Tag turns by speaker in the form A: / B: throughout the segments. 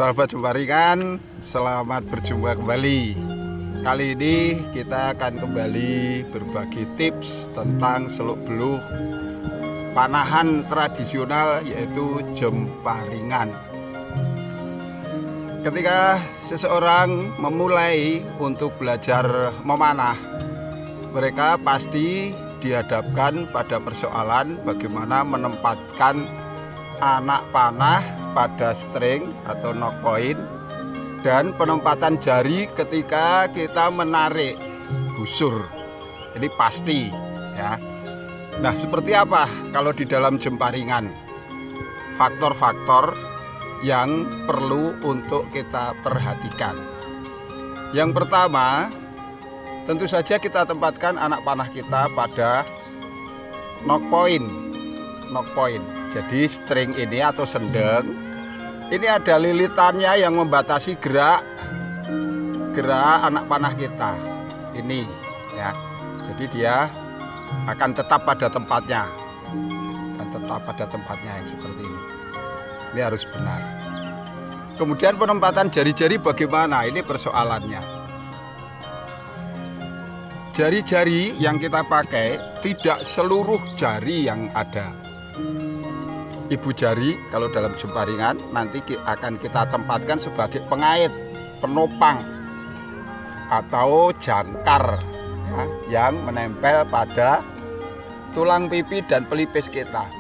A: Sahabat Jemparingan, selamat berjumpa kembali. Kali ini kita akan kembali berbagi tips tentang seluk-beluk panahan tradisional, yaitu jemparingan. Ketika seseorang memulai untuk belajar memanah, mereka pasti dihadapkan pada persoalan bagaimana menempatkan anak panah pada string atau knock point dan penempatan jari ketika kita menarik busur. Ini pasti ya. Nah, seperti apa kalau di dalam jemparingan? Faktor-faktor yang perlu untuk kita perhatikan. Yang pertama, tentu saja kita tempatkan anak panah kita pada knock point. Knock point. Jadi string ini atau sendeng ini ada lilitannya yang membatasi gerak anak panah kita ini ya. Jadi dia akan tetap pada tempatnya, yang seperti ini. Ini harus benar. Kemudian penempatan jari-jari bagaimana? Ini persoalannya. Jari-jari yang kita pakai tidak seluruh jari yang ada. Ibu jari kalau dalam jemparingan nanti akan kita tempatkan sebagai pengait, penopang atau jangkar ya, yang menempel pada tulang pipi dan pelipis kita.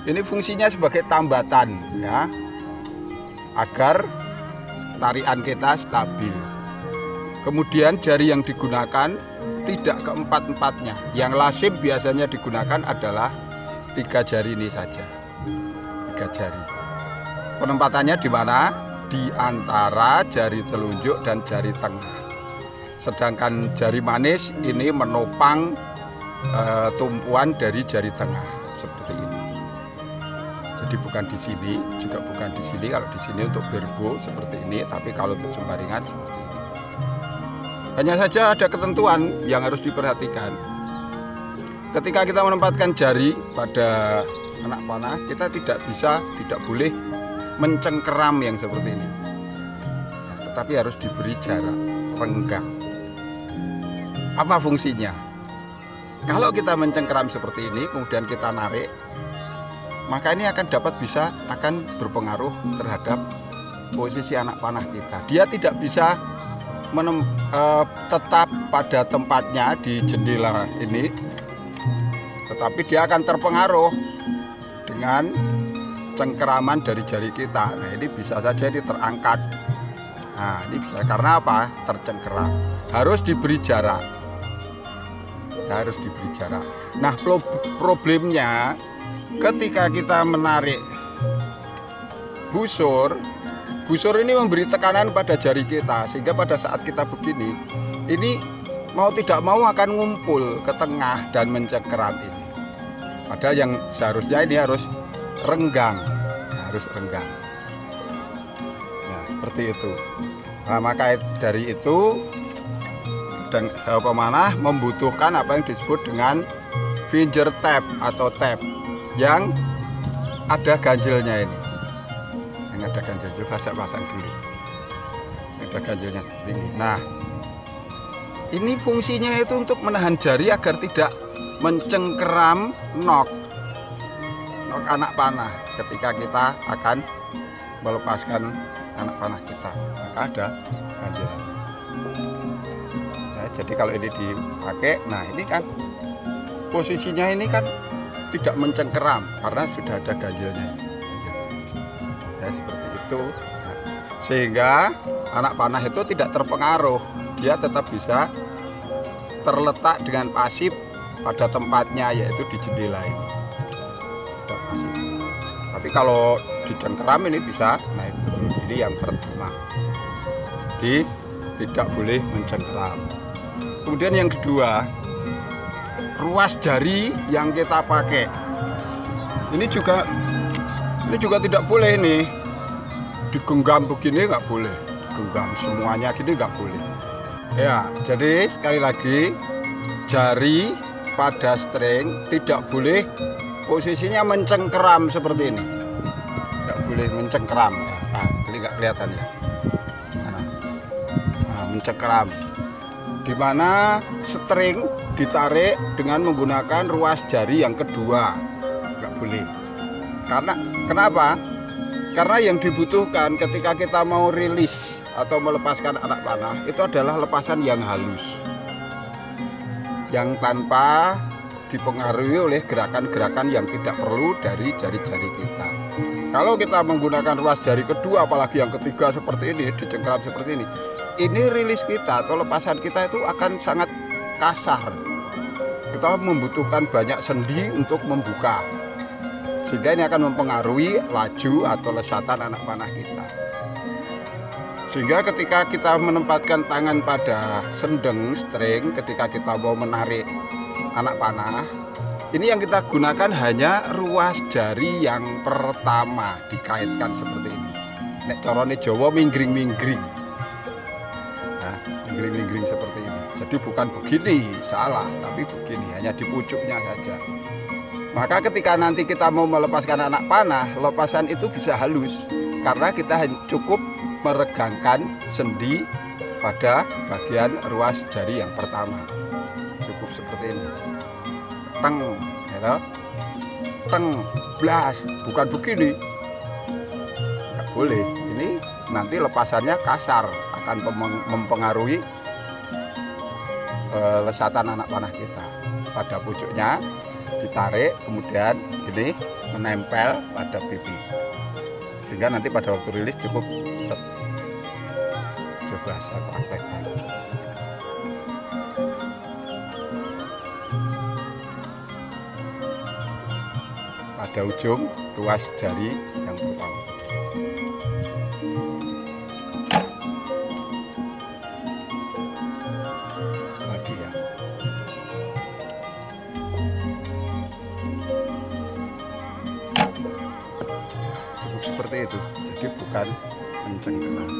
A: Ini fungsinya sebagai tambatan ya, agar tarian kita stabil. Kemudian jari yang digunakan tidak keempat-empatnya. Yang lazim biasanya digunakan adalah 3 jari ini saja. 3 jari. Penempatannya di mana? Di antara jari telunjuk dan jari tengah. Sedangkan jari manis ini menopang tumpuan dari jari tengah seperti ini. Jadi bukan di sini, juga bukan di sini. Kalau di sini untuk berbo seperti ini, tapi kalau untuk jemparingan seperti ini. Hanya saja ada ketentuan yang harus diperhatikan. Ketika kita menempatkan jari pada anak panah, kita tidak boleh mencengkeram yang seperti ini. Tetapi harus diberi jarak renggang. Apa fungsinya? Kalau kita mencengkeram seperti ini, kemudian kita narik, maka ini akan berpengaruh terhadap posisi anak panah kita. Dia tidak bisa tetap pada tempatnya di jendela ini, tetapi dia akan terpengaruh dengan cengkeraman dari jari kita. Nah, ini bisa saja ini terangkat. Nah, ini bisa karena apa? Tercengkeram. Harus diberi jarak. Harus diberi jarak. Nah, problemnya ketika kita menarik busur ini memberi tekanan pada jari kita, sehingga pada saat kita begini, ini mau tidak mau akan ngumpul ke tengah dan mencengkeram ini. Padahal yang seharusnya ini harus renggang, Nah, seperti itu. Nah, maka dari itu pemanah membutuhkan apa yang disebut dengan finger tap atau tap yang ada ganjilnya ini. Yang ada ganjil itu pasang dulu. Yang ada ganjilnya seperti ini. Nah, ini fungsinya itu untuk menahan jari agar tidak mencengkeram knock anak panah ketika kita akan melepaskan anak panah kita, maka ada ganjilannya. Ya, jadi kalau ini dipakai, nah ini kan posisinya ini kan tidak mencengkeram karena sudah ada ganjilnya ini. Ya, seperti itu. Nah, sehingga anak panah itu tidak terpengaruh, dia tetap bisa terletak dengan pasif pada tempatnya, yaitu di jendela ini. Tidak pasif. Tapi kalau dicengkeram ini bisa naik turun. Ini yang pertama. Jadi tidak boleh mencengkeram. Kemudian yang kedua, ruas jari yang kita pakai. Ini juga tidak boleh nih digenggam begini, nggak boleh. Digenggam semuanya gini nggak boleh. Ya, jadi sekali lagi jari pada string tidak boleh posisinya mencengkeram seperti ini. Tidak boleh mencengkeram. Nah, Ini nggak kelihatan ya. Mana? Nah, mencengkeram. Di mana string ditarik dengan menggunakan ruas jari yang kedua. Nggak boleh. Karena kenapa? Karena yang dibutuhkan ketika kita mau rilis atau melepaskan anak panah itu adalah lepasan yang halus, yang tanpa dipengaruhi oleh gerakan-gerakan yang tidak perlu dari jari-jari kita. Kalau kita menggunakan ruas jari kedua, apalagi yang ketiga seperti ini, dicengkeram seperti ini rilis kita atau lepasan kita itu akan sangat kasar. Kita membutuhkan banyak sendi untuk membuka, sehingga ini akan mempengaruhi laju atau lesatan anak panah kita. Sehingga ketika kita menempatkan tangan pada sendeng string, ketika kita mau menarik anak panah, ini yang kita gunakan hanya ruas jari yang pertama, dikaitkan seperti ini. Nek corone Jawa minggring-minggring. Nah, minggring-minggring seperti ini. Jadi bukan begini, salah, tapi begini, hanya di pucuknya saja. Maka ketika nanti kita mau melepaskan anak panah, lepasan itu bisa halus karena kita cukup meregangkan sendi pada bagian ruas jari yang pertama. Cukup seperti ini. Teng, ya, teng, blas, bukan begini. Nggak boleh. Ini nanti lepasannya kasar, akan mempengaruhi lesatan anak panah kita. Pada pucuknya ditarik, kemudian ini menempel pada pipi, sehingga nanti pada waktu rilis cukup set. Coba saya praktekkan. Pada ujung ruas jari yang pertama. Lagi ya. Cukup seperti itu. Jadi bukan mencengkeram.